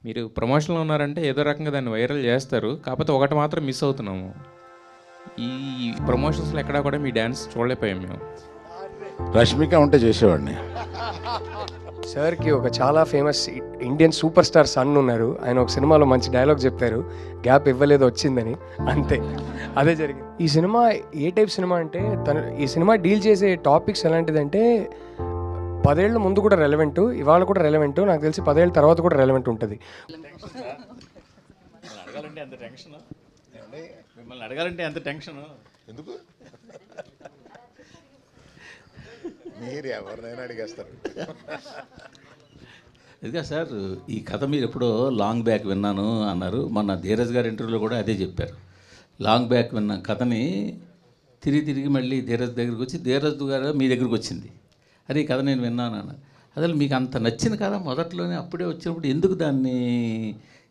మీరు ప్రమోషన్లో ఉన్నారంటే ఏదో రకంగా దాన్ని వైరల్ చేస్తారు, కాకపోతే ఒకటి మాత్రం మిస్ అవుతున్నాము. ఈ ప్రమోషన్స్లో ఎక్కడా కూడా మీ డ్యాన్స్ చూడలేకపోయాం మేము. రష్మిక ఉంటే చేసేవాడిని. సార్కి ఒక చాలా famous Indian superstar son ఉన్నారు. ఆయన ఒక సినిమాలో మంచి డైలాగ్ చెప్పారు, గ్యాప్ ఇవ్వలేదు వచ్చిందని. అంతే, అదే జరిగింది. ఈ సినిమా ఏ టైప్ సినిమా అంటే, ఈ సినిమా డీల్ చేసే టాపిక్స్ ఎలాంటిదంటే 10 ఏళ్ళ ముందు కూడా రెలవెంట్, ఇవాళ కూడా రెలవెంట్, నాకు తెలిసి 10 ఏళ్ళ తర్వాత కూడా రెలవెంట్ ఉంటుంది. మిమ్మల్ని అడగాలంటే ఎంత టెన్షన్ ఎందుకు? మీరు ఎవరినైనా అడిగేస్తారు. ఇదిగా సార్, ఈ కథ మీరు ఎప్పుడో లాంగ్ బ్యాక్ విన్నాను అన్నారు. మొన్న ధీరజ్ గారి ఇంటర్వ్యూలో కూడా అదే చెప్పారు. లాంగ్ బ్యాక్ విన్న కథని తిరిగి మళ్ళీ ధీరజ్ దగ్గరికి వచ్చి ధీరజ్ గారు మీ దగ్గరికి వచ్చింది. అరే ఈ కథ నేను విన్నాను అన్నారు. అసలు మీకు అంత నచ్చిన కథ మొదట్లోనే అప్పుడే వచ్చినప్పుడు ఎందుకు దాన్ని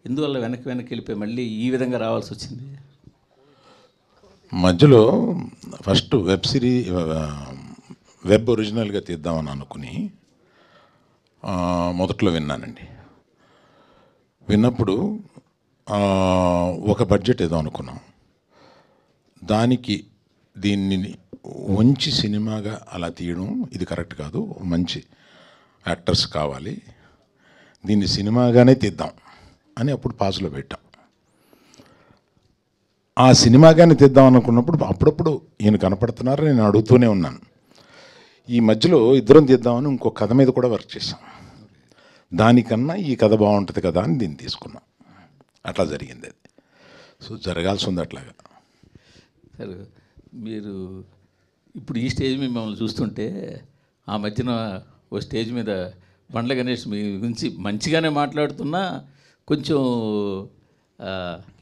ఎందువల్ల వెనక్కి వెళ్ళిపోయి మళ్ళీ ఈ విధంగా రావాల్సి వచ్చింది? మధ్యలో ఫస్ట్ వెబ్ ఒరిజినల్గా తీద్దామని అనుకుని మొదట్లో విన్నానండి. విన్నప్పుడు ఒక బడ్జెట్ ఏదో అనుకున్నాం, దానికి దీన్ని మంచి సినిమాగా అలా తీయడం ఇది కరెక్ట్ కాదు, మంచి యాక్టర్స్ కావాలి, దీన్ని సినిమాగానే తీద్దాం అని అప్పుడు పాజులో పెట్టాం. ఆ సినిమాగానే తీద్దాం అనుకున్నప్పుడు అప్పుడప్పుడు ఈయన కనపడుతున్నారు, నేను అడుగుతూనే ఉన్నాను. ఈ మధ్యలో ఇద్దరం తీద్దామని ఇంకో కథ మీద కూడా వర్క్ చేశాం. దానికన్నా ఈ కథ బాగుంటుంది కదా అని దీన్ని తీసుకున్నాం. అట్లా జరిగింది అది. సో జరగాల్సి ఉంది అట్లాగా. సార్ మీరు ఇప్పుడు ఈ స్టేజ్ మీద మిమ్మల్ని చూస్తుంటే ఆ మధ్యన ఓ స్టేజ్ మీద బండ్ల గణేష్ మీ గురించి మంచిగానే మాట్లాడుతున్నా కొంచెం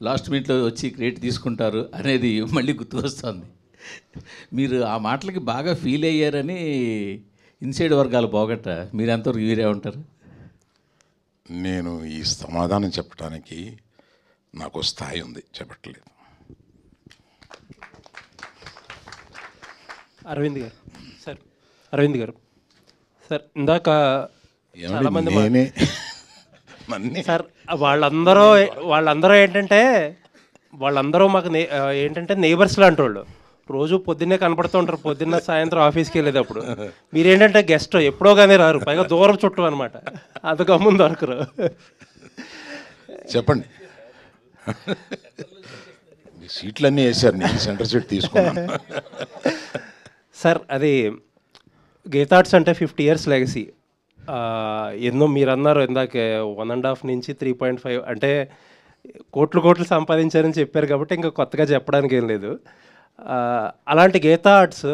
లాస్ట్ మినిట్లో వచ్చి క్రెడిట్ తీసుకుంటారు అనేది మళ్ళీ గుర్తు వస్తుంది. మీరు ఆ మాటలకి బాగా ఫీల్ అయ్యారని ఇన్సైడ్ వర్గాలు పోగట్ట మీరు ఎంతవరకు వీరే ఉంటారు? నేను ఈ సమాధానం చెప్పడానికి నాకు స్థాయి ఉంది, చెప్పట్లేదు. అరవింద్ గారు సార్ ఇందాక చాలామంది నేనే సార్ వాళ్ళందరూ ఏంటంటే వాళ్ళందరూ మాకు ఏంటంటే నేబర్స్ లాంటి వాళ్ళు. రోజు పొద్దున్నే కనపడుతూ ఉంటారు, పొద్దున్న సాయంత్రం ఆఫీస్కి వెళ్ళేటప్పుడు. మీరేంటంటే గెస్ట్ ఎప్పుడో కానీ రారు, పైగా దూరం చుట్టూ అనమాట, అది గమ్మున దొరకరు. చెప్పండి. సీట్లన్నీ వేసారు, నేను సెంటర్ సీట్ తీసుకున్నాను. సార్ అది గీతార్ట్స్ అంటే 50 years లెగసీ. ఎన్నో మీరు అన్నారు ఇందాక 1.5 నుంచి 3.5 అంటే కోట్లు సంపాదించారని చెప్పారు కాబట్టి ఇంకా కొత్తగా చెప్పడానికి ఏం లేదు. అలాంటి గీతా ఆర్ట్స్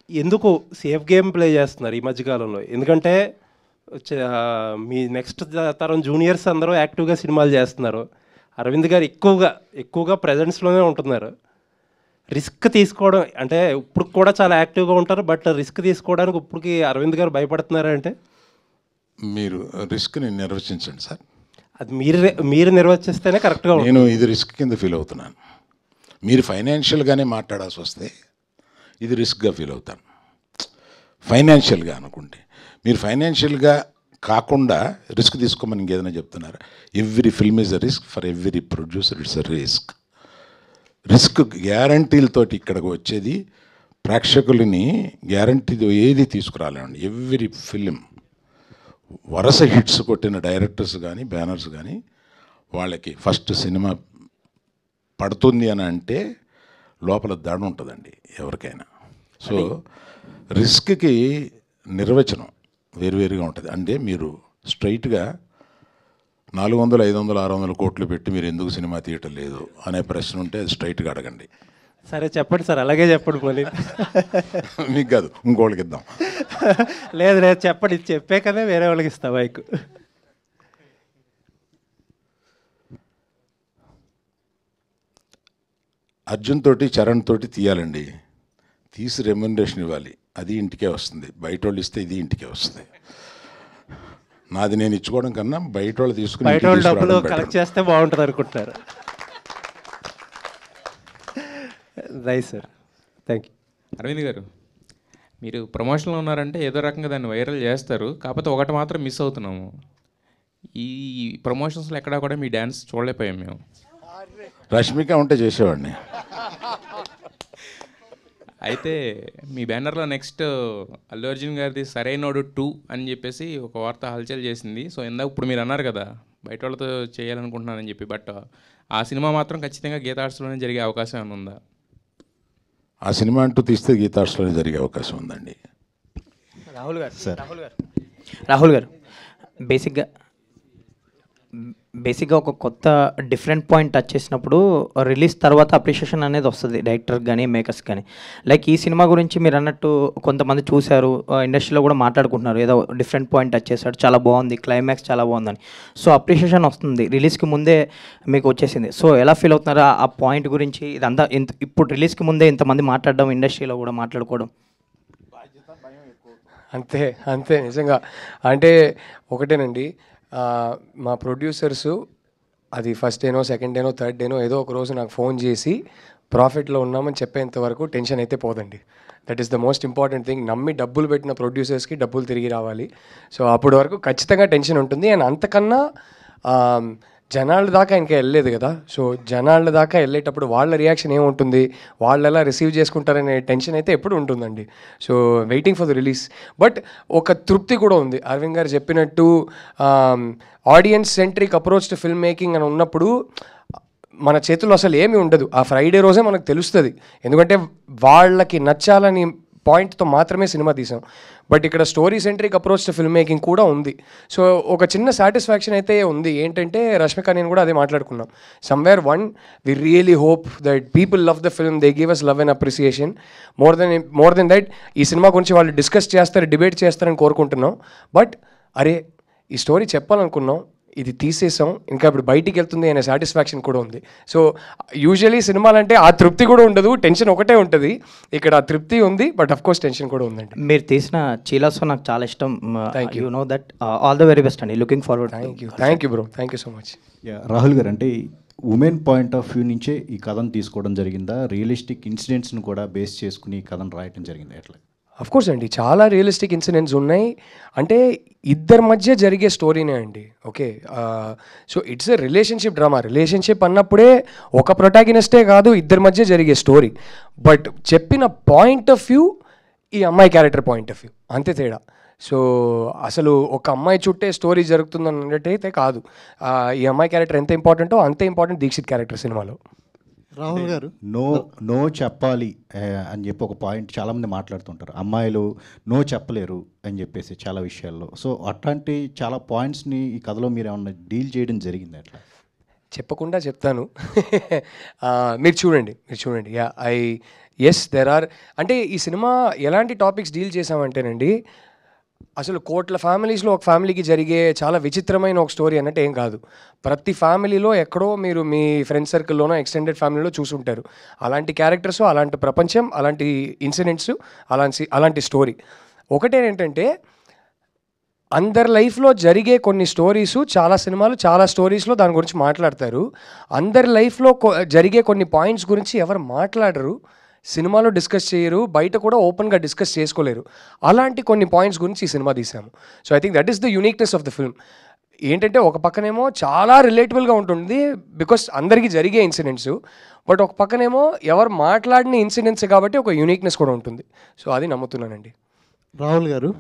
ఎందుకు సేఫ్ గేమ్ ప్లే చేస్తున్నారు ఈ మధ్యకాలంలో? ఎందుకంటే మీ నెక్స్ట్ తరం జూనియర్స్ అందరూ యాక్టివ్గా సినిమాలు చేస్తున్నారు. అరవింద్ గారు ఎక్కువగా ప్రజెన్స్లోనే ఉంటున్నారు. రిస్క్ తీసుకోవడం అంటే ఇప్పుడు కూడా చాలా యాక్టివ్గా ఉంటారు, బట్ రిస్క్ తీసుకోవడానికి ఇప్పటికి అరవింద్ గారు భయపడుతున్నారా? అంటే మీరు రిస్క్ని నిర్వచించండి సార్. అది మీరు నిర్వచిస్తేనే కరెక్ట్గా ఉంటుంది. నేను ఇది రిస్క్ కింద ఫీల్ అవుతున్నాను. మీరు ఫైనాన్షియల్గానే మాట్లాడాల్సి వస్తే ఇది రిస్క్గా ఫీల్ అవుతాను. ఫైనాన్షియల్గా అనుకుంటే మీరు ఫైనాన్షియల్గా కాకుండా రిస్క్ తీసుకోమని ఇంకేదైనా చెప్తున్నారు. Every film is a risk, for every producer it's a risk. Risk గ్యారంటీలతోటి ఇక్కడికి వచ్చేది ప్రేక్షకులని గ్యారంటీతో ఏది తీసుకురాలేండి. ఎవ్రీ ఫిలిం వరుస హిట్స్ కొట్టిన డైరెక్టర్స్ కానీ బ్యానర్స్ కానీ వాళ్ళకి ఫస్ట్ సినిమా పడుతుంది అని అంటే లోపల దడ ఉంటుందండి ఎవరికైనా. సో రిస్క్కి నిర్వచనం వేరువేరుగా ఉంటుంది. అంటే మీరు స్ట్రైట్గా 400, 500, 600 కోట్లు పెట్టి మీరు ఎందుకు సినిమా తీయటం లేదు అనే ప్రశ్న ఉంటే అది స్ట్రైట్గా అడగండి. సరే చెప్పండి సార్, అలాగే చెప్పండి. మళ్ళీ మీకు కాదు, ఇంకోళ్ళకి ఇద్దాం. లేదు చెప్పండి, చెప్పే కదా వేరే వాళ్ళకి ఇస్తా బైక్. అర్జున్ తోటి చరణ్ తోటి తీయాలండి, తీసి రెమ్యునరేషన్ ఇవ్వాలి, అది ఇంటికే వస్తుంది. బయట వాళ్ళు ఇస్తే ఇది ఇంటికే వస్తుంది. నాది నేను ఇచ్చుకోవడం కన్నా బయట వాళ్ళు తీసుకుని బయట వాళ్ళు డబ్బులు కలెక్ట్ చేస్తే బాగుంటుంది అనుకుంటున్నారు. Right sir, thank you. Aravind garu, మీరు ప్రమోషన్లో ఉన్నారంటే ఏదో రకంగా దాన్ని వైరల్ చేస్తారు, కాకపోతే ఒకటి మాత్రం మిస్ అవుతున్నాము. ఈ ప్రమోషన్స్లో ఎక్కడా కూడా మీ డ్యాన్స్ చూడలేకపోయాం మేము. రష్మిక ఉంటే చేసేవాడిని. అయితే మీ బ్యానర్లో నెక్స్ట్ అల్లు అర్జున్ గారిది సరైనోడు 2 అని చెప్పేసి ఒక వార్త హల్చల్ చేసింది. సో ఇందాక ఇప్పుడు మీరు అన్నారు కదా బయట వాళ్ళతో చేయాలనుకుంటున్నానని చెప్పి, బట్ ఆ సినిమా మాత్రం ఖచ్చితంగా గీతా ఆర్ట్స్లోనే జరిగే అవకాశం ఏమైనా ఉందా? ఆ సినిమా అంటూ తీస్తే గీతార్ట్స్లోనే జరిగే అవకాశం ఉందండి. రాహుల్ గారు బేసిక్గా ఒక కొత్త డిఫరెంట్ పాయింట్ టచ్ చేసినప్పుడు రిలీజ్ తర్వాత అప్రిషియేషన్ అనేది వస్తుంది డైరెక్టర్ కానీ మేకర్స్ కానీ. లైక్ ఈ సినిమా గురించి మీరు అన్నట్టు కొంతమంది చూశారు, ఇండస్ట్రీలో కూడా మాట్లాడుకుంటున్నారు, ఏదో డిఫరెంట్ పాయింట్ టచ్ చేశాడు, చాలా బాగుంది, క్లైమాక్స్ చాలా బాగుందని. సో అప్రిషియేషన్ వస్తుంది, రిలీజ్కి ముందే మీకు వచ్చేసింది. సో ఎలా ఫీల్ అవుతున్నారు ఆ పాయింట్ గురించి? ఇదంతా ఇప్పుడు రిలీజ్కి ముందే ఇంతమంది మాట్లాడడం, ఇండస్ట్రీలో కూడా మాట్లాడుకోవడం? అంతే అంతే నిజంగా. అంటే ఒకటేనండి, మా ప్రొడ్యూసర్సు అది ఫస్ట్ డేనో సెకండ్ డేనో థర్డ్ డేనో ఏదో ఒక రోజు నాకు ఫోన్ చేసి ప్రాఫిట్లో ఉన్నామని చెప్పేంత వరకు టెన్షన్ అయితే పోదండి. That is the most important thing. నమ్మి డబ్బులు పెట్టిన ప్రొడ్యూసర్స్కి డబ్బులు తిరిగి రావాలి. సో అప్పటి వరకు ఖచ్చితంగా టెన్షన్ ఉంటుంది. అండ్ అంతకన్నా జనాల దాకా ఇంకా వెళ్ళలేదు కదా. సో జనాల దాకా వెళ్ళేటప్పుడు వాళ్ళ రియాక్షన్ ఏముంటుంది, వాళ్ళు ఎలా రిసీవ్ చేసుకుంటారనే టెన్షన్ అయితే ఎప్పుడు ఉంటుందండి. So waiting for the release. But ఒక తృప్తి కూడా ఉంది. అరవింద్ గారు చెప్పినట్టు audience centric approach to film making అని ఉన్నప్పుడు మన చేతుల్లో అసలు ఏమీ ఉండదు. ఆ ఫ్రైడే రోజే మనకు తెలుస్తుంది, ఎందుకంటే వాళ్ళకి నచ్చాలని పాయింట్తో మాత్రమే సినిమా తీసాం. బట్ ఇక్కడ story centric approach to film making కూడా ఉంది. సో ఒక చిన్న సాటిస్ఫాక్షన్ అయితే ఉంది. ఏంటంటే రష్మిక నేను కూడా అదే మాట్లాడుకున్నాం. Somewhere we really hope that people love the film, they give us love and appreciation. More than that ఈ సినిమా గురించి వాళ్ళు డిస్కస్ చేస్తారు, డిబేట్ చేస్తారని కోరుకుంటున్నాం. బట్ అరే ఈ స్టోరీ చెప్పాలనుకున్నాం, ఇది తీసేసాం, ఇంకా ఇప్పుడు బయటికి వెళ్తుంది అనే సాటిస్ఫాక్షన్ కూడా ఉంది. సో యూజువలీ సినిమాలంటే ఆ తృప్తి కూడా ఉండదు, టెన్షన్ ఒకటే ఉంటుంది. ఇక్కడ ఆ తృప్తి ఉంది, బట్ అఫ్ కోర్స్ టెన్షన్ కూడా ఉందండి. మీరు తీసిన చీలాసో నాకు చాలా ఇష్టం. You know that. All the very best అండి, looking forward. Thank you bro, thank you so much. Rahul garu, అంటే ఉమెన్ పాయింట్ ఆఫ్ వ్యూ నుంచే ఈ కథను తీసుకోవడం జరిగిందా? రియలిస్టిక్ ఇన్సిడెంట్స్ను కూడా బేస్ చేసుకుని ఈ కథను రాయటం జరిగిందా? ఎట్లా? అఫ్కోర్స్ అండి, చాలా రియలిస్టిక్ ఇన్సిడెంట్స్ ఉన్నాయి. అంటే ఇద్దరి మధ్య జరిగే స్టోరీనే అండి. Okay, so it's a relationship drama. Relationship అన్నప్పుడే ఒక ప్రొటాగనిస్టే కాదు, ఇద్దరి మధ్య జరిగే స్టోరీ. బట్ చెప్పిన పాయింట్ ఆఫ్ వ్యూ ఈ అమ్మాయి క్యారెక్టర్ పాయింట్ ఆఫ్ వ్యూ, అంతే తేడా. సో అసలు ఒక అమ్మాయి చుట్టే స్టోరీ జరుగుతుందని అన్నట్టయితే కాదు. ఈ అమ్మాయి క్యారెక్టర్ ఎంత ఇంపార్టెంటో అంతే ఇంపార్టెంట్ దీక్షిత్ క్యారెక్టర్ సినిమాలో. రాహుల్ గారు, నో చెప్పాలి అని చెప్పి ఒక పాయింట్ చాలామంది మాట్లాడుతుంటారు, అమ్మాయిలు నో చెప్పలేరు అని చెప్పేసి చాలా విషయాల్లో. సో అట్లాంటి చాలా పాయింట్స్ని ఈ కథలో మీరు ఏమన్నా డీల్ చేయడం జరిగింది? అట్లా చెప్పకుండా చెప్తాను. మీరు చూడండి. Yes there are. అంటే ఈ సినిమా ఎలాంటి టాపిక్స్ డీల్ చేసామంటేనండి, అసలు కోట్ల ఫ్యామిలీస్లో ఒక ఫ్యామిలీకి జరిగే చాలా విచిత్రమైన ఒక స్టోరీ అన్నట్టు ఏం కాదు. ప్రతి ఫ్యామిలీలో ఎక్కడో మీరు మీ ఫ్రెండ్ సర్కిల్లోనో ఎక్స్టెండెడ్ ఫ్యామిలీలో చూసుంటారు. అలాంటి క్యారెక్టర్స్, అలాంటి ప్రపంచం, అలాంటి ఇన్సిడెంట్స్, అలాంటి స్టోరీ. ఒకటేంటంటే అందరి లైఫ్లో జరిగే కొన్ని స్టోరీసు, చాలా సినిమాలు చాలా స్టోరీస్లో దాని గురించి మాట్లాడతారు. అందరి లైఫ్లో జరిగే కొన్ని పాయింట్స్ గురించి ఎవరు మాట్లాడరు, సినిమాలో డిస్కస్ చేయరు, బయట కూడా ఓపెన్గా డిస్కస్ చేసుకోలేరు. అలాంటి కొన్ని పాయింట్స్ గురించి ఈ సినిమా తీసాము. So I think that is the uniqueness of the film. ఏంటంటే ఒక పక్కనేమో చాలా రిలేటబుల్గా ఉంటుంది బికాస్ అందరికీ జరిగే ఇన్సిడెంట్స్, బట్ ఒక పక్కనేమో ఎవరు మాట్లాడిన ఇన్సిడెంట్స్ కాబట్టి ఒక యూనిక్నెస్ కూడా ఉంటుంది. సో అది నమ్ముతున్నానండి. రాహుల్ గారు,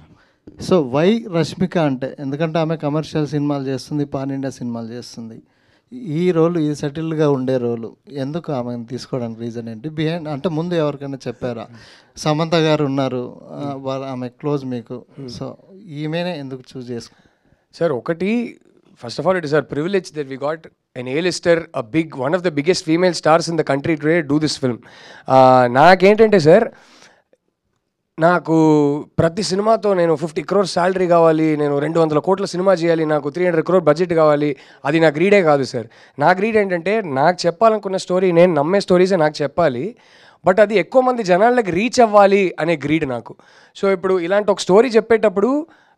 సో వై రష్మిక అంటే, ఎందుకంటే ఆమె కమర్షియల్ సినిమాలు చేస్తుంది, పాన్ ఇండియా సినిమాలు చేస్తుంది. ఈ రోలు, ఈ సెటిల్డ్గా ఉండే రోలు ఎందుకు ఆమెను తీసుకోవడానికి రీజన్ ఏంటి? బిహైండ్ అంటే ముందు ఎవరికైనా చెప్పారా? సమంత గారు ఉన్నారు, ఆమె క్లోజ్ మీకు, సో ఈమెనే ఎందుకు చూస్ చేసుకో? సార్ ఒకటి, first of all it is our privilege that we got an A-lister, one of the biggest female stars in the country today do this film. నాకేంటంటే సార్, నాకు ప్రతి సినిమాతో నేను 50 crores శాలరీ కావాలి, నేను 200 కోట్ల సినిమా చేయాలి, నాకు 300 crore బడ్జెట్ కావాలి, అది నా గ్రీడే కాదు సార్. నా గ్రీడ్ ఏంటంటే నాకు చెప్పాలనుకున్న స్టోరీ, నేను నమ్మే స్టోరీసే నాకు చెప్పాలి, బట్ అది ఎక్కువ మంది జనాలకి రీచ్ అవ్వాలి అనే గ్రీడ్ నాకు. సో ఇప్పుడు ఇలాంటి ఒక స్టోరీ చెప్పేటప్పుడు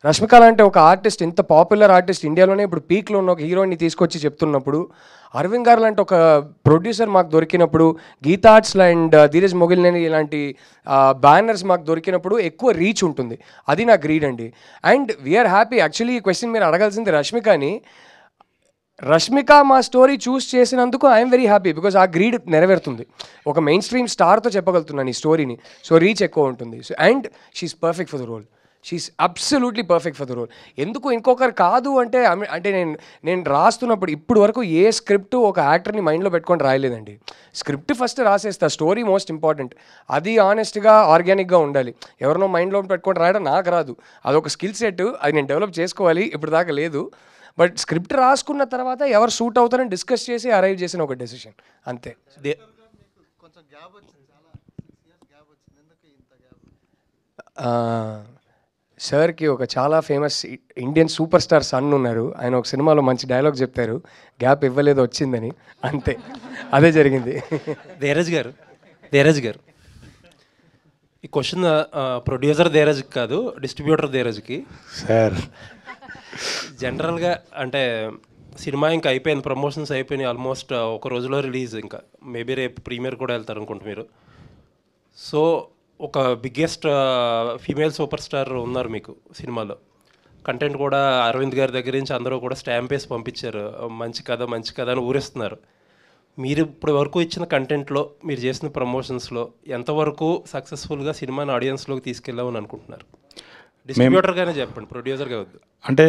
రష్మిక లాంటి ఒక ఆర్టిస్ట్, ఇంత పాపులర్ ఆర్టిస్ట్, ఇండియాలోనే ఇప్పుడు పీక్లో ఉన్న ఒక హీరోయిన్ని తీసుకొచ్చి చెప్తున్నప్పుడు, అరవింద్ గారు లాంటి ఒక ప్రొడ్యూసర్ మాకు దొరికినప్పుడు, గీతా ఆర్ట్స్ అండ్ ధీరజ్ మొగిలినేని ఇలాంటి బ్యానర్స్ మాకు దొరికినప్పుడు ఎక్కువ రీచ్ ఉంటుంది. అది నా గ్రీడ్ అండి. And we're happy. యాక్చువల్లీ ఈ క్వశ్చన్ మీరు అడగాల్సింది రష్మికని. రష్మిక మా స్టోరీ చూస్ చేసినందుకు ఐఎమ్ వెరీ హ్యాపీ, బికాజ్ ఆ గ్రీడ్ నెరవేరుతుంది. ఒక మెయిన్ స్ట్రీమ్ స్టార్తో చెప్పగలుగుతున్నాను ఈ స్టోరీని, సో రీచ్ ఎక్కువ ఉంటుంది. So and she's perfect for the role. She's absolutely perfect for the role. ఎందుకు ఇంకొకరు కాదు అంటే అంటే నేను రాస్తున్నప్పుడు ఇప్పుడు వరకు ఏ స్క్రిప్ట్ ఒక యాక్టర్ని మైండ్లో పెట్టుకొని రాయలేదండి. స్క్రిప్ట్ ఫస్ట్ రాసేస్తా, స్టోరీ మోస్ట్ ఇంపార్టెంట్. అది ఆనెస్ట్గా ఆర్గానిక్గా ఉండాలి. ఎవరినో మైండ్లో పెట్టుకొని రాయడం నాకు రాదు. అదొక స్కిల్ సెట్, అది నేను డెవలప్ చేసుకోవాలి. ఇప్పుడు దాకా లేదు. బట్ స్క్రిప్ట్ రాసుకున్న తర్వాత ఎవరు సూట్ అవుతారని డిస్కస్ చేసి అరైవ్ చేసిన ఒక డెసిషన్ అంతే. సార్కి ఒక చాలా famous Indian superstar son ఉన్నారు. ఆయన ఒక సినిమాలో మంచి డైలాగ్ చెప్తారు, గ్యాప్ ఇవ్వలేదు వచ్చిందని. అంతే, అదే జరిగింది. ధీరజ్ గారు ఈ క్వశ్చన్ ప్రొడ్యూసర్ ధీరజ్కి కాదు, డిస్ట్రిబ్యూటర్ ధీరజ్కి. సార్ జనరల్గా అంటే సినిమా ఇంకా అయిపోయింది, ప్రమోషన్స్ అయిపోయినాయి, ఆల్మోస్ట్ ఒక రోజులో రిలీజ్, ఇంకా మేబీ రేపు ప్రీమియర్ కూడా వెళ్తారు అనుకుంటు మీరు. సో ఒక బిగ్గెస్ట్ ఫీమేల్ సూపర్ స్టార్ ఉన్నారు మీకు సినిమాలో. కంటెంట్ కూడా అరవింద్ గారి దగ్గర నుంచి అందరూ కూడా స్టాంప్ వేసి పంపించారు, మంచి కథ అని ఊరిస్తున్నారు. మీరు ఇప్పటి వరకు ఇచ్చిన కంటెంట్లో, మీరు చేసిన ప్రమోషన్స్లో ఎంతవరకు సక్సెస్ఫుల్గా సినిమాని ఆడియన్స్లోకి తీసుకెళ్ళామని అనుకుంటున్నారు? డిస్ట్రిబ్యూటర్గానే చెప్పండి, ప్రొడ్యూసర్గా వద్దు. అంటే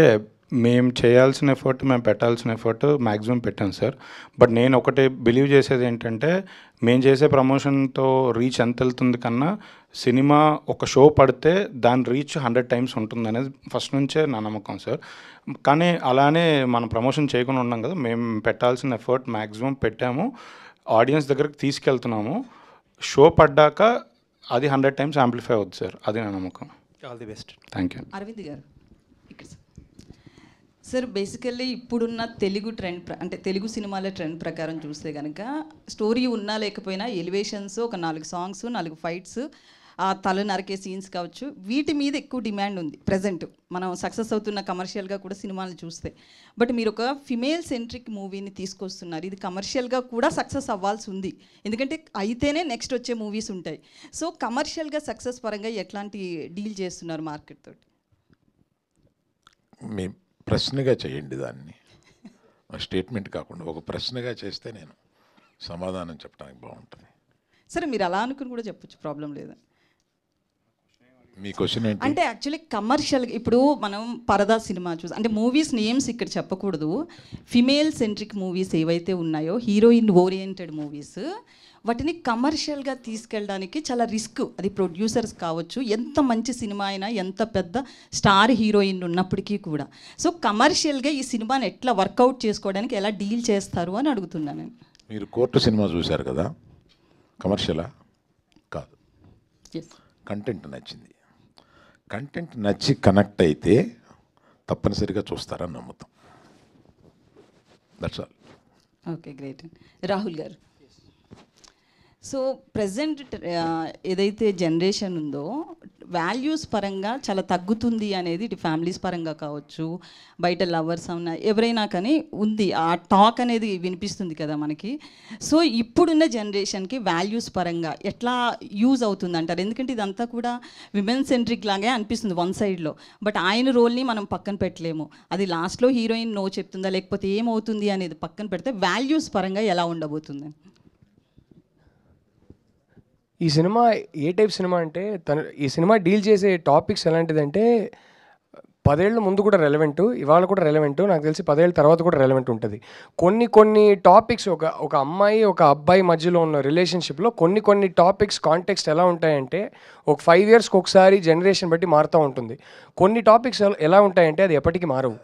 మేము చేయాల్సిన ఎఫర్ట్, మేము పెట్టాల్సిన ఎఫర్ట్ మ్యాక్సిమం పెట్టాం సార్. బట్ నేను ఒకటి బిలీవ్ చేసేది ఏంటంటే, మేము చేసే ప్రమోషన్తో రీచ్ ఎంత వెళ్తుంది కన్నా సినిమా ఒక షో పడితే దాని రీచ్ 100 times ఉంటుంది అనేది ఫస్ట్ నుంచే నా నమ్మకం సార్. కానీ అలానే మనం ప్రమోషన్ చేయకుండా ఉన్నాం కదా, మేము పెట్టాల్సిన ఎఫర్ట్ మ్యాక్సిమం పెట్టాము, ఆడియన్స్ దగ్గరికి తీసుకెళ్తున్నాము. షో పడ్డాక అది 100 times యాంప్లిఫై అవుతుంది సార్, అది నా నమ్మకం. All the best. Thank you. Aravind garu ఇక్కడ సార్, బేసికల్లీ ఇప్పుడున్న తెలుగు ట్రెండ్ అంటే తెలుగు సినిమాల ట్రెండ్ ప్రకారం చూస్తే కనుక స్టోరీ ఉన్నా లేకపోయినా ఎలివేషన్స్, ఒక 4 సాంగ్స్, 4 ఫైట్స్, ఆ తల నరికే సీన్స్ కావచ్చు, వీటి మీద ఎక్కువ డిమాండ్ ఉంది ప్రజెంట్. మనం సక్సెస్ అవుతున్న కమర్షియల్గా కూడా సినిమాలు చూస్తే. బట్ మీరు ఒక ఫిమేల్ సెంట్రిక్ మూవీని తీసుకొస్తున్నారు, ఇది కమర్షియల్గా కూడా సక్సెస్ అవ్వాల్సి ఉంది, ఎందుకంటే అయితేనే నెక్స్ట్ వచ్చే మూవీస్ ఉంటాయి. సో కమర్షియల్గా సక్సెస్ పరంగా ఎట్లాంటి డీల్ చేస్తున్నారు మార్కెట్ తోటి? మీ ప్రశ్నగా చేయండి దాన్ని, స్టేట్మెంట్ కాకుండా ఒక ప్రశ్నగా చేస్తే నేను సమాధానం చెప్పడానికి బాగుంటుంది. సరే, మీరు అలా అనుకుని కూడా చెప్పొచ్చు, ప్రాబ్లం లేదు. మీ క్వశ్చన్ ఏంటి అంటే యాక్చువల్లీ కమర్షియల్, ఇప్పుడు మనం పరదా సినిమా చూసి, అంటే మూవీస్ నేమ్స్ ఇక్కడ చెప్పకూడదు, ఫిమేల్ సెంట్రిక్ మూవీస్ ఏవైతే ఉన్నాయో, హీరోయిన్ ఓరియంటెడ్ మూవీస్, వాటిని కమర్షియల్గా తీసుకెళ్ళడానికి చాలా రిస్క్. అది ప్రొడ్యూసర్స్ కావచ్చు, ఎంత మంచి సినిమా అయినా, ఎంత పెద్ద స్టార్ హీరోయిన్ ఉన్నప్పటికీ కూడా. సో కమర్షియల్గా ఈ సినిమాని ఎట్లా వర్కౌట్ చేసుకోవడానికి ఎలా డీల్ చేస్తారు అని అడుగుతున్నాను నేను. మీరు కోర్టు సినిమా చూశారు కదా, కమర్షియలా కాదు, కంటెంట్ నచ్చింది. కంటెంట్ నచ్చి కనెక్ట్ అయితే తప్పనిసరిగా చూస్తారని నమ్ముతాం. That's all. Okay, great. Rahul గారు, సో ప్రజెంట్ ఏదైతే జనరేషన్ ఉందో వాల్యూస్ పరంగా చాలా తగ్గుతుంది అనేది, ఇటు ఫ్యామిలీస్ పరంగా కావచ్చు, బయట లవర్స్ అవునా ఎవరైనా కానీ ఉంది, ఆ టాక్ అనేది వినిపిస్తుంది కదా మనకి. సో ఇప్పుడున్న జనరేషన్కి వాల్యూస్ పరంగా ఎట్లా యూజ్ అవుతుంది అంటారు? ఎందుకంటే ఇదంతా కూడా విమెన్ సెంట్రిక్ లాగే అనిపిస్తుంది వన్ సైడ్లో, బట్ ఆయన రోల్ని మనం పక్కన పెట్టలేము. అది లాస్ట్లో హీరోయిన్ నో చెప్తుందా లేకపోతే ఏమవుతుంది అనేది పక్కన పెడితే వాల్యూస్ పరంగా ఎలా ఉండబోతుంది? ఈ సినిమా ఏ టైప్ సినిమా అంటే, ఈ సినిమా డీల్ చేసే టాపిక్స్ ఎలాంటిదంటే 10 ఏళ్ళ ముందు కూడా రెలవెంట్, ఇవాళ కూడా రెలవెంట్, నాకు తెలిసి 10 ఏళ్ళ తర్వాత కూడా రెలవెంట్ ఉంటుంది. కొన్ని టాపిక్స్ ఒక అమ్మాయి ఒక అబ్బాయి మధ్యలో ఉన్న రిలేషన్షిప్లో కొన్ని టాపిక్స్ కాంటెక్స్ట్ ఎలా ఉంటాయంటే, ఒక 5 yearsకి ఒకసారి జనరేషన్ బట్టి మారుతూ ఉంటుంది. కొన్ని టాపిక్స్ ఎలా ఉంటాయంటే అది ఎప్పటికీ మారవు.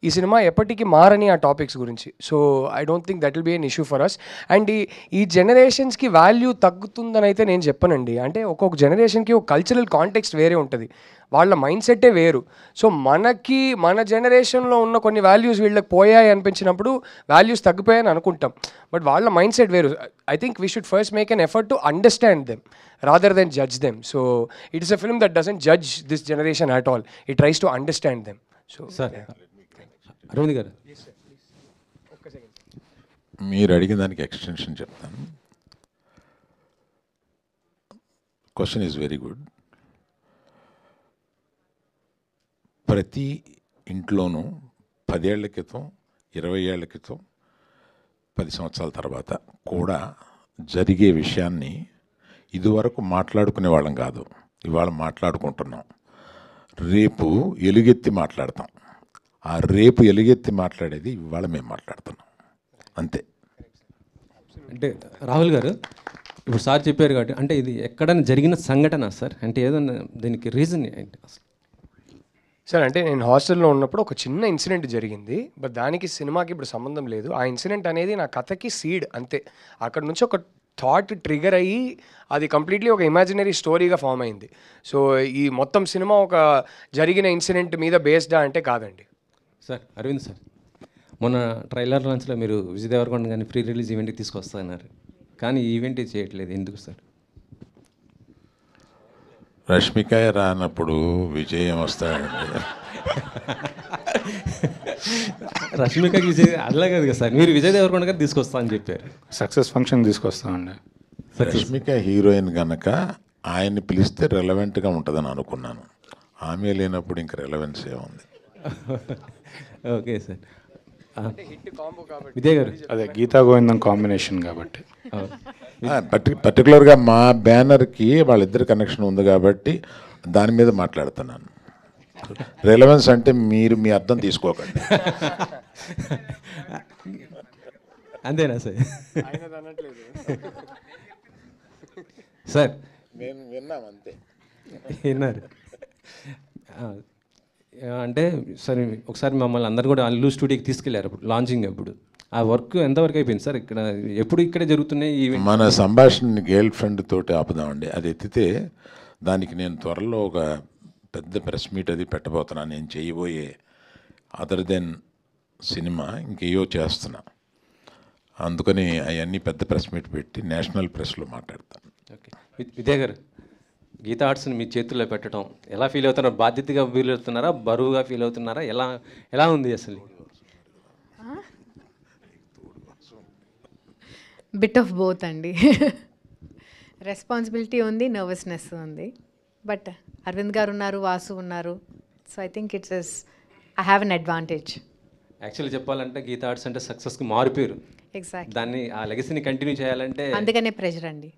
ఈ సినిమా ఎప్పటికీ మారని ఆ టాపిక్స్ గురించి. So I don't think that will be an issue for us. And ఈ జనరేషన్స్కి వాల్యూ తగ్గుతుందని అయితే నేను చెప్పనండి. అంటే ఒక్కొక్క జనరేషన్కి ఒక కల్చరల్ కాంటెక్స్ట్ వేరే ఉంటుంది, వాళ్ళ మైండ్ సెట్టే వేరు. సో మన జనరేషన్లో ఉన్న కొన్ని వాల్యూస్ వీళ్ళకి పోయాయి అనిపించినప్పుడు వాల్యూస్ తగ్గిపోయాయని అనుకుంటాం, బట్ వాళ్ళ మైండ్ సెట్ వేరు. I think we should first make an effort to understand them rather than judge them. So it is a film that doesn't judge this generation at all, it tries to understand them. So sir Aravind garu, మీరు అడిగిన దానికి extension చెప్తాను. Question is very good. ప్రతి ఇంట్లోనూ 10 ఏళ్ల క్రితం, 20 ఏళ్ల క్రితం, 10 సంవత్సరాల తర్వాత కూడా జరిగే విషయాన్ని ఇదివరకు మాట్లాడుకునే వాళ్ళం కాదు, ఇవాళ మాట్లాడుకుంటున్నాం. రేపు ఎలుగెత్తి మాట్లాడతాం. ఆ రేపు ఎలుగెత్తి మాట్లాడేది ఇవాళ మేము మాట్లాడుతున్నాం, అంతే. అంటే రాహుల్ గారు ఇప్పుడు సార్ చెప్పారు కాబట్టి, అంటే ఇది ఎక్కడైనా జరిగిన సంఘటన సార్, అంటే ఏదన్నా దీనికి రీజన్ ఏంటి అసలు? సార్ అంటే నేను హాస్టల్లో ఉన్నప్పుడు ఒక చిన్న ఇన్సిడెంట్ జరిగింది, బట్ దానికి సినిమాకి ఇప్పుడు సంబంధం లేదు. ఆ ఇన్సిడెంట్ అనేది నా కథకి సీడ్ అంతే. అక్కడ నుంచి ఒక థాట్ ట్రిగర్ అయ్యి అది కంప్లీట్లీ ఒక ఇమాజినరీ స్టోరీగా ఫామ్ అయింది. సో ఈ మొత్తం సినిమా ఒక జరిగిన ఇన్సిడెంట్ మీద బేస్డా అంటే కాదండి. సార్ అరవింద్ సార్, మొన్న ట్రైలర్ లాంచ్లో మీరు విజయ్ దేవరకొండ కానీ ప్రీ రిలీజ్ ఈవెంట్కి తీసుకొస్తున్నారు, కానీ ఈవెంట్ చేయట్లేదు, ఎందుకు సార్? రష్మిక రానప్పుడు విజయం వస్తాడండి. రష్మికకి విజయ్ అలా కాదు కదా సార్, మీరు విజయ్ దేవరకొండ గారు తీసుకొస్తా అని చెప్పారు. సక్సెస్ ఫంక్షన్ తీసుకొస్తామండి. రష్మిక హీరోయిన్ కనుక ఆయన్ని పిలిస్తే రెలవెంట్గా ఉంటుందని అనుకున్నాను. ఆమె లేనప్పుడు ఇంక రెలవెన్స్ ఏముంది. Okay sir. విజయ్ గారు, అదే గీతా గోవిందం కాంబినేషన్ కాబట్టి పర్టికులర్గా మా బ్యానర్కి వాళ్ళిద్దరి కనెక్షన్ ఉంది కాబట్టి దాని మీద మాట్లాడుతున్నాను. రెలవెన్స్ అంటే మీరు మీ అర్థం తీసుకోకండి. అంతేనా సార్? సార్ మేము విన్నాం అంతే. విన్నారు అంటే సరే, ఒకసారి మమ్మల్ని అందరు కూడా అల్లు స్టూడియోకి తీసుకెళ్లారు అప్పుడు లాంచింగ్ అప్పుడు. ఆ వర్క్ ఎంతవరకు అయిపోయింది సార్? ఇక్కడ ఎప్పుడు ఇక్కడే జరుగుతున్నాయి ఈవెంట్? మన సంభాషణ గర్ల్ ఫ్రెండ్ తోటి ఆపుదామండి. అది ఎత్తితే దానికి నేను త్వరలో ఒక పెద్ద ప్రెస్ మీట్ అది పెట్టబోతున్నాను. నేను చేయబోయే అదర్ దెన్ సినిమా ఇంకేయో చేస్తున్నా, అందుకని అవన్నీ పెద్ద ప్రెస్ మీట్ పెట్టి నేషనల్ ప్రెస్లో మాట్లాడతాను. ఓకే. విజయ్ గారు, గీతా ఆర్ట్స్ని మీ చేతుల్లో పెట్టడం ఎలా ఫీల్ అవుతున్నారు? బాధ్యతగా ఫీల్ అవుతున్నారా, బరువుగా ఫీల్ అవుతున్నారా, ఎలా ఉంది అసలు? బిట్ ఆఫ్ బోత్ అండి. రెస్పాన్సిబిలిటీ ఉంది, నర్వస్నెస్ ఉంది. బట్ అరవింద్ గారు ఉన్నారు, వాసు ఉన్నారు. So I think I have an advantage. Actually చెప్పాలంటే గీతా ఆర్ట్స్ అంటే సక్సెస్కి మారిపోయారు. ఎగ్జాక్ట్. దాన్ని ఆ లెగసీని కంటిన్యూ చేయాలంటే అందుకనే ప్రెషర్ అండి.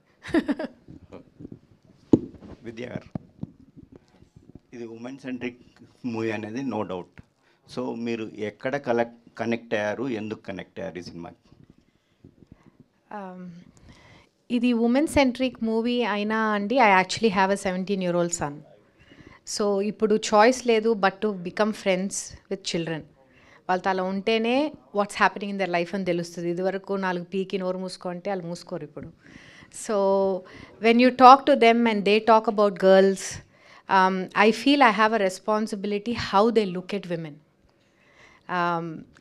విద్యా గారు, ఇది ఉమెన్ సెంట్రిక్ మూవీ అనేది నో డౌట్. సో మీరు ఎక్కడ కనెక్ట్ అయ్యారు, ఎందుకు కనెక్ట్ అయ్యారు ఈ సినిమాకి? ఇది ఉమెన్ సెంట్రిక్ మూవీ అయినా అండి, I actually have a 17-year-old son. So ఇప్పుడు చాయిస్ లేదు but to become friends with children. వాళ్ళతో అలా ఉంటేనే what's happening in their life అని తెలుస్తుంది. ఇదివరకు 4 పీకి నోరు మూసుకుంటే వాళ్ళు మూసుకోరు ఇప్పుడు. So when you talk to them and they talk about girls, I feel I have a responsibility how they look at women,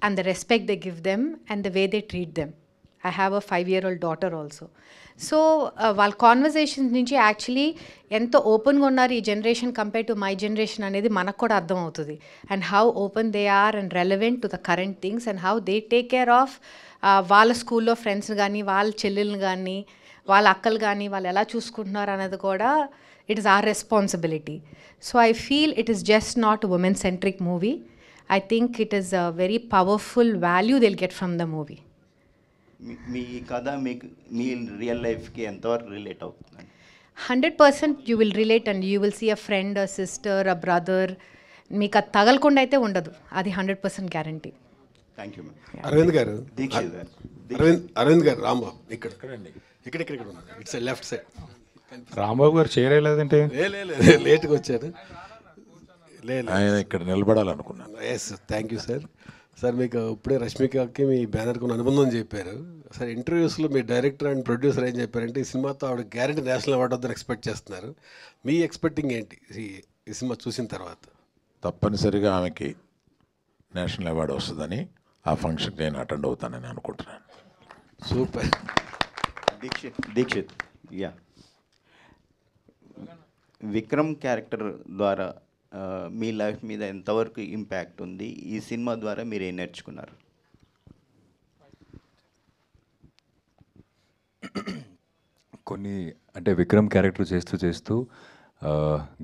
and the respect they give them and the way they treat them. I have a 5-year-old daughter also. So while conversations nunchi actually ento open ga unnaru ee generation compared to my generation anedi manaku kuda ardham avutadi, and how open they are and relevant to the current things, and how they take care of వాళ్ళ స్కూల్లో friends కానీ వాళ్ళ చెల్లెల్ని కానీ వాళ్ళ అక్కలు కానీ వాళ్ళు ఎలా చూసుకుంటున్నారు అనేది కూడా it is our responsibility. So I feel it is just not women centric movie. I think it is a very powerful value they'll get from the movie. మీ కథ మీకు మీ రియల్ లైఫ్కి ఎంతవరకు రిలేట్ అవుతుంది? 100% you will relate and you will see a friend, a sister, a brother. మీకు అది తగలకుండా అయితే ఉండదు, అది 100% guarantee. Thank you ma'am. Aravind garu, Aravind గారు, రాంబాబు ఇక్కడ ఉన్నారు. It's left side. రాంబాబు గారు చేయలేదంటే లేట్గా వచ్చారు. లేదు ఆయన ఇక్కడ నిలబడాలనుకున్నాను. Yes, thank you sir. Sir మీకు ఇప్పుడే రష్మికకి మీ బ్యానర్కి ఉన్న అనుబంధం చెప్పారు సార్. ఇంటర్వ్యూస్లో మీ డైరెక్టర్ అండ్ ప్రొడ్యూసర్ ఏం చెప్పారంటే ఈ సినిమాతో ఆవిడ గ్యారెంటీ నేషనల్ అవార్డు వద్దని ఎక్స్పెక్ట్ చేస్తున్నారు. మీ ఎక్స్పెక్టింగ్ ఏంటి ఈ సినిమా చూసిన తర్వాత? తప్పనిసరిగా ఆమెకి నేషనల్ అవార్డు వస్తుందని, ఆ ఫంక్షన్కి నేను అటెండ్ అవుతానని అనుకుంటున్నాను. సూపర్. దీక్షిత్ యా, విక్రమ్ క్యారెక్టర్ ద్వారా మీ లైఫ్ మీద ఎంతవరకు ఇంపాక్ట్ ఉంది? ఈ సినిమా ద్వారా మీరు ఏం నేర్చుకున్నారు? కొన్ని అంటే విక్రమ్ క్యారెక్టర్ చేస్తూ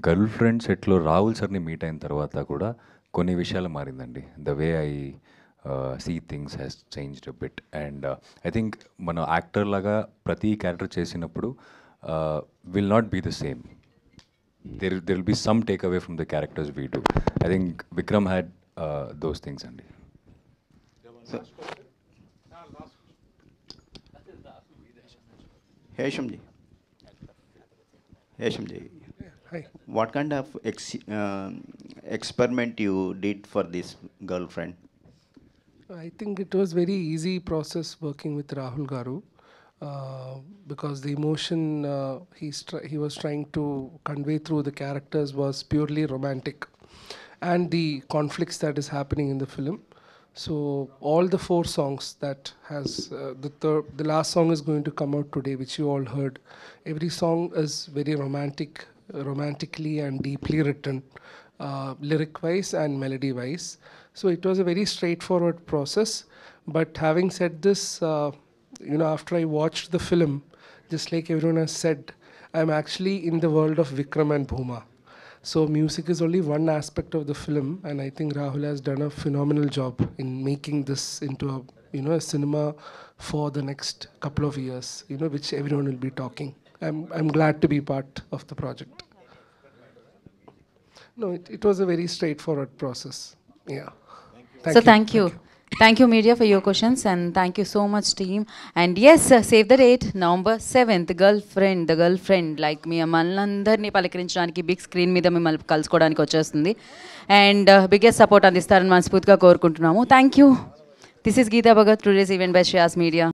గర్ల్ ఫ్రెండ్ సెట్లో రాహుల్ సార్ని మీట్ అయిన తర్వాత కూడా కొన్ని విషయాలు మారిందండి. The way I see things has changed a bit. And I think మన యాక్టర్ లాగా ప్రతి క్యారెక్టర్ చేసినప్పుడు will not be the same. there will be some takeaway from the characters we do. I think Vikram had those things andi. Hesham ji, hi, what kind of experiment you did for this girlfriend? I think it was very easy process working with Rahul Garu. Because the emotion he was trying to convey through the characters was purely romantic, and the conflicts that is happening in the film. So all the 4 songs that has the last song is going to come out today, which you all heard. Every song is very romantically and deeply written, lyric wise and melody wise. So it was a very straightforward process. But having said this, after I watched the film, just like everyone has said, I'm actually in the world of Vikram and Bhuma. So music is only one aspect of the film, and I think Rahul has done a phenomenal job in making this into a a cinema for the next couple of years, which everyone will be talking. I'm glad to be part of the project. No, it was a very straightforward process. Yeah. Thank you. Thank you, media, for your questions, and thank you so much, team. And yes, save the date, November 7th, The Girlfriend, like మీ మనందరినీ పలకరించడానికి big screen మీద మిమ్మల్ని కలుసుకోవడానికి వచ్చేస్తుంది. And biggest support అందిస్తారని మనస్ఫూర్తిగా కోరుకుంటున్నాము. Thank you. This is Geeta Bhagat, today's event by Shreyas media.